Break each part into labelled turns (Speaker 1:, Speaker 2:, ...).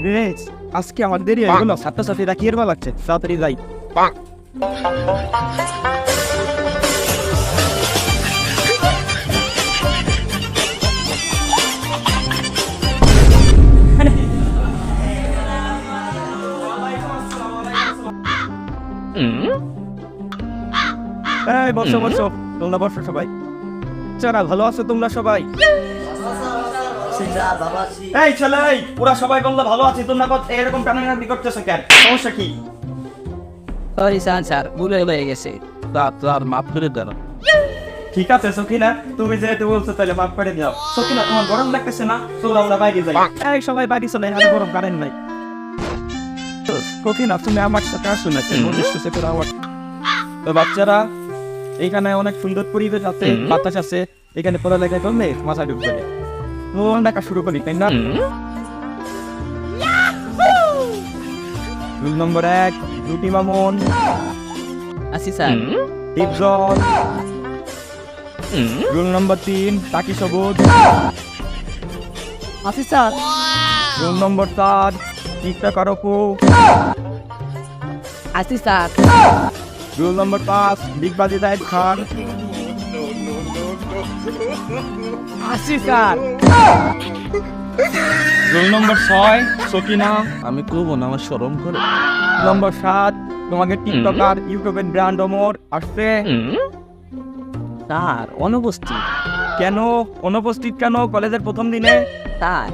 Speaker 1: রে আজকে আমার দেরি হয়ে গেল, ছাত্রছাত্রীরা কি এর লাগছে, তাড়াতাড়ি যাই। এই বসো বসো, তোমরা বসো সবাই। চারা ভালো আছো তোমরা সবাই? এই ছেলে, পুরা সবাই বললো ভালো আছি, তোমরা এরকম টানাটানি করতেছো কেন? সমস্যা কি?
Speaker 2: সরি স্যার ভুলে হয়ে গেছে।
Speaker 1: আর মাফ করে দেন। ঠিক আছে সকিনা, তুমি যেহেতু বলছো তাহলে মাফ করে দাও। সকিনা তোমার গরম লাগতেছে না? চলো আমরা বাইরে যাই। এই সবাই বাইরে চলে, আর গরম কারেন্ট নাই। সকিনা তুমি আমার সাথে আসো না, তো বাচ্চারা এখানে অনেক সুন্দর পরিবেশ আছে, বাতাস আছে, এখানে পড়ালেখা করলে মাথা ঢুকবে। দেখা শুরু করি তাই না? রুল নম্বর 1 রুটি মামুন,
Speaker 2: আসি স্যার।
Speaker 1: ডিপজল। রুল নম্বর 3 টাকি সবুজ,
Speaker 2: আসি স্যার।
Speaker 1: রুল নম্বর 4 টিকটকার অপু,
Speaker 2: আসি স্যার।
Speaker 1: রুল নম্বর 5 বিগবাজি জাহিদ খান,
Speaker 2: আসি স্যার।
Speaker 1: রুল নম্বর 6 সকিনা,
Speaker 3: আমি করবো না, আমার শরম করে।
Speaker 1: নম্বর 7 তোমাকে টিকটকার ইউটিউবের ব্র্যান্ড অমর আসছে।
Speaker 2: স্যার অনুপস্থিত।
Speaker 1: কেন অনুপস্থিত কেন কলেজের প্রথম দিনে?
Speaker 2: স্যার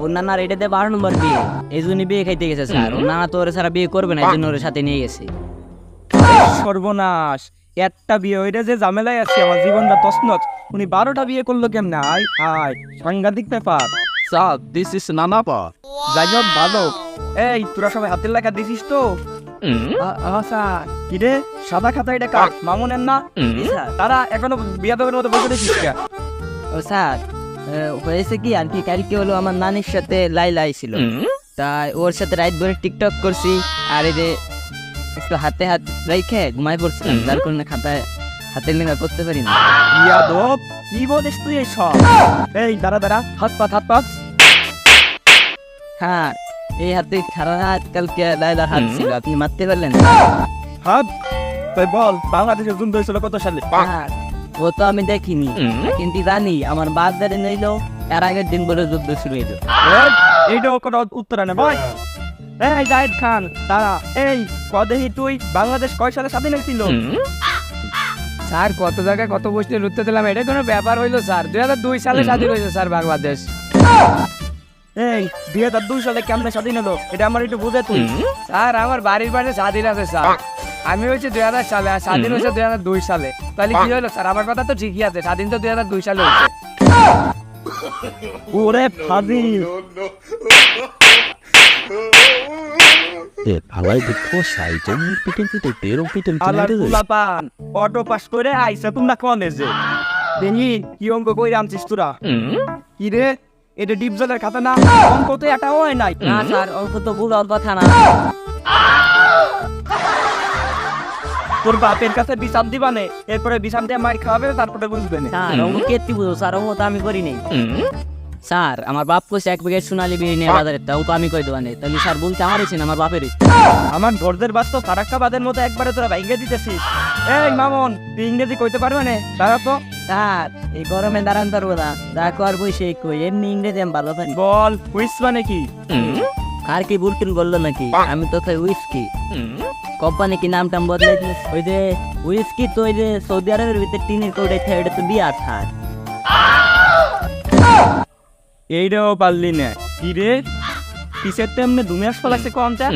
Speaker 2: ওর নানার এটাতে 12 নম্বর বিয়ে, এই জন্য বিয়ে খাইতে গেছে স্যার। ওর নানা তো ওর ছাড়া বিয়ে করবে না, এই জন্য ওর সাথে নিয়ে গেছে।
Speaker 1: সর্বনাশ, একটা বিয়ে হইলে যে ঝামেলায় আছে, আমার জীবনটা তছনছ। উনি 12টা বিয়ে করলো কেমনে? আয় আয়, সাংঘাতিক ব্যাপার।
Speaker 3: স্যার দিস ইজ নানাপা।
Speaker 1: যাই হোক ভালো। এই তোরা সবাই হাতের লেখা দিছিস তো?
Speaker 2: স্যার।
Speaker 1: কি রে সাদা খাতা এটা কার? মামুনের না?
Speaker 2: স্যার
Speaker 1: তারা এখনো বিয়াদবের মতো বসে দেখিস কে?
Speaker 2: ও স্যার হয়েছে কি আর কি, কালকে হলো আমার নানির সাথে লাইলা আইছিল, তাই ওর সাথে রাত ভরে টিকটক করছি। আর এই যে একটু হাতে হাত রেখে ঘুমাই পড়ছিলাম, যার কারণে খাতায় হাতের লেখা করতে পারি না।
Speaker 1: বিয়াদব কি বলিস তুই এইসব? এই দাঁড়া দাঁড়া, হাত পাত হাত পাত।
Speaker 2: হ্যাঁ এই হাতে সারা রাত কালকে লাইলার হাত ছিল, আপনি মারতে পারলেন?
Speaker 1: হাত তুই বল, বাংলাদেশের যুদ্ধ হয়েছিল কত সালে?
Speaker 2: হ্যাঁ ও তো আমি দেখিনি, কিন্তু জানি আমার বাদ দাঁড়িয়ে নিল এর আগের দিন বলে যুদ্ধ শুরু হইল।
Speaker 1: এইটাও কোনো উত্তর আনে ভাই। এই জাহিদ খান তারা, এই কদেহি তুই বাংলাদেশ কয় সালে স্বাধীন হয়েছিল?
Speaker 4: স্যার কত জায়গায় কত বছর উত্তর দিলাম, এটা কোনো ব্যাপার হইলো স্যার? 2002 সালে স্বাধীন হয়েছে স্যার বাংলাদেশ।
Speaker 1: এই 2002 সালে কেমনে স্বাধীন হলো এটা আমার একটু বুঝে তুই।
Speaker 4: স্যার আমার বাড়ির পাশে স্বাধীন আছে স্যার, আমি হয়েছে 2000 সালে আর স্বাধীন হয়েছে 2002 সালে। তাহলে কি হলো স্যার? আমার কথা তো ঠিকই আছে, স্বাধীন তো 2002 সালে হয়েছে।
Speaker 1: ওরে ফাজিল।
Speaker 3: ভালাই দেখো সাইজন পিটেন পিটে তেরো পিটেন
Speaker 1: আলার কুলাপান অটো পাস করে আইসা তোমরা কোনে যে দেনি কি অঙ্ক কই রামছিস তোরা? কি রে এটা ডিপজলের খাতা না? অঙ্ক তো এটা হয় নাই।
Speaker 2: না স্যার অঙ্ক তো ভুল ওর কথা না।
Speaker 1: তোর বাপের কাছে বিচার দিবানে, এরপরে বিচার দিয়ে মার খাওয়াবে, তারপরে বুঝবে না।
Speaker 2: স্যার অঙ্ক কেতি বুঝো স্যার, অঙ্ক তো আমি করি নাই। স্যার আমার বাপ কইছে 1 প্যাকেট সোনালী বিড়ি নিয়ে বাজারে, তাও তো আমি কই দেওয়া নেই। তাহলে স্যার বলছে আমারই ছিল, আমার বাপেরই।
Speaker 1: আমার ঘরদের বাস্তব ফারাক্কাবাদের মতো একবারে তোরা ভাইঙ্গে দিতেছিস। এই মামুন তুই ইংরেজি কইতে পারবে না? দাঁড়া তো।
Speaker 2: স্যার এই গরমে দাঁড়ান পারবো না, দেখো আর বসে কই, এমনি ইংরেজি আমি ভালো পারি।
Speaker 1: বল হুইস মানে কি?
Speaker 2: আর কি বুলটুন বললো নাকি? আমি তো খাই উইস্কি। কোম্পানি কি নাম টাম বদলাই দিলে? ওই যে উইস্কি তো ওই যে সৌদি আরবের ভিতরে টিনের কৌড়ে থাকে, এটা তো বিয়ার স্যার।
Speaker 1: এইটাও পারলি না? কি রে পিসের তেমনি দুমে আসপা লাগছে কোনটা?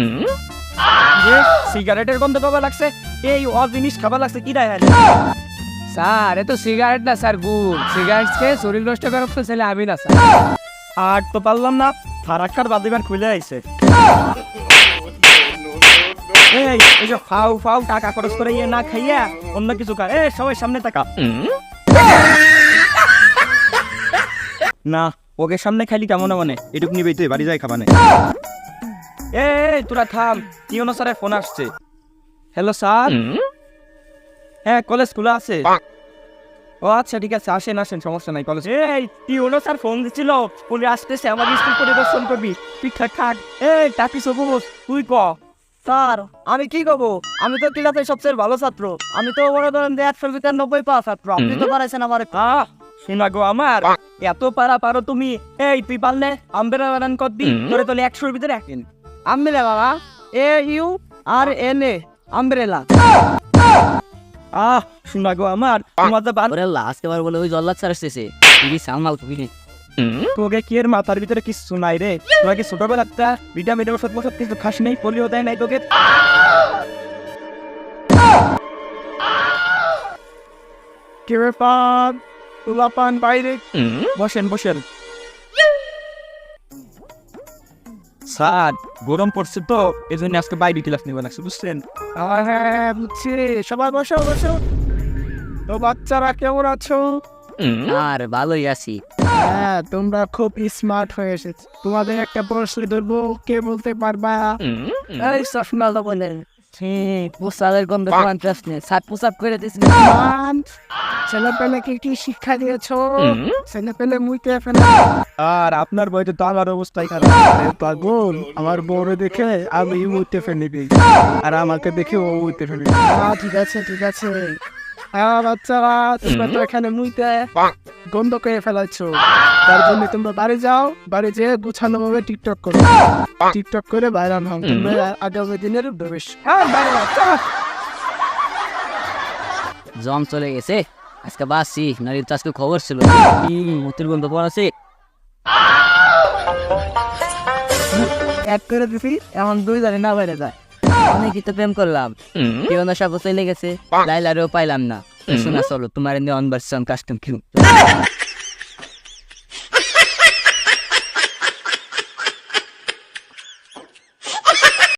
Speaker 1: যে সিগারেটের গন্ধ পাবা লাগছে, এই অ জিনিস খাবা লাগছে কি রায়?
Speaker 4: স্যার এ তো সিগারেট না স্যার, গুড়। সিগারেট খেয়ে শরীর নষ্ট করার তো ছেলে আমি না স্যার।
Speaker 1: আর তো পারলাম না, ফারাক্কার বাদিবার খুলে আইছে। এই এইসব ফাউ ফাউ টাকা খরচ করে ইয়ে না খাইয়া অন্য কিছু খা। এই সবাই সামনে তাকা। না ওকে সামনে খাইলি কেমন মানে, এটুক নিবি তুই, বাড়ি যাই খাবানে। এই তোরা থাম, কিউনো স্যারের ফোন আসছে। Hello sir. হ্যাঁ কলেজ খোলা আছে। ও আচ্ছা ঠিক আছে, আসেন আসেন, সমস্যা নাই কলেজ। এই টিউনো স্যার ফোন দিছিল, উনি আসতেছে, আমার স্কুল পরিদর্শন করবি, ঠিকঠাক থাক। এই টাকি সবুজ, তুই ক।
Speaker 2: স্যার আমি কি করবো, আমি তো ক্লাসের সবচেয়ে ভালো ছাত্র, আমি তো মনে করেন যে 100 পাওয়া ছাত্র, আপনি তো পারাইছেন আমার।
Speaker 1: শোনা গো আমার, এত পারো তুমি। এই তুই পারলে আম্বেরা বানান করবি, তোরে তোলে 100-র ভিতরে রাখেন।
Speaker 2: আমব্রেলা বাবা, AURELA আমব্রেলা।
Speaker 1: শোনা গো আমার, তোমার তো
Speaker 2: ওরে লাস্ট বার বলে ওই জল্লাদ স্যার আসতেছে, তুই সামাল কবি নে।
Speaker 1: তোকে কি এর মাথার ভিতরে কিছু নাই রে? তোরা কি ছোটবেলাটা ভিটামিন ওষুধ মশদ কিছু খাস নাই, পোলিও দেয় নাই তোকে? কি ব্যাপার, তুলাপান বাইরে, বসেন বসেন। স্যার গরম পড়ছে তো, এই জন্য আজকে বাইরে ক্লাস নেবেন লাগছে, বুঝছেন? হ্যাঁ বুঝছি, সবাই বসো বসো। তো বাচ্চারা কেমন আছো?
Speaker 2: আর ভালোই আছি।
Speaker 1: হ্যাঁ তোমরা খুব স্মার্ট হয়ে এসেছো। তোমাদের একটা প্রশ্ন ধরবো, কে বলতে পারবা?
Speaker 2: এই সফমাল তো বলেন, পোশাকের গন্ধ কন্ট্রাস্ট নেই, সাত পোশাক করে দিস।
Speaker 1: ছেলে পেলেকে কি শিক্ষা দিয়েছো? ছেলে পেলে মুইতে ফেলে। আর আপনার বইতে তো আমার অবস্থাই খারাপ। পাগল, আমার বউরে দেখে আমি মুইতে ফেলিবি, আর আমাকে দেখে ও মুইতে ফেলিবি। ঠিক আছে ঠিক আছে। হ্যাঁ বাচ্চারা, তোমরা তো এখানে মুইতে গন্ধ করে ফেলাচ্ছো, তার জন্য তোমরা বাড়ি যাও, বাড়ি যেয়ে গুছানো ভাবে টিকটক করো, টিকটক করে বাইরে নাও, তোমরা আগামী দিনের ভবিষ। হ্যাঁ বাইরে যাও।
Speaker 2: জম চলে গেছে, আজকে বাসি নারীর তো আজকে খবর ছিল মতির গন্ধ পড়াছে। এক করে দিছি, এখন 2 জানি না বাইরে যায়। অনেকই তো প্রেম করলাম, কেউ না সব চলে গেছে, লাইলারেও পাইলাম না। শোনা চলো তোমার নিয়ে অনভার্সন কাস্টম কিউ।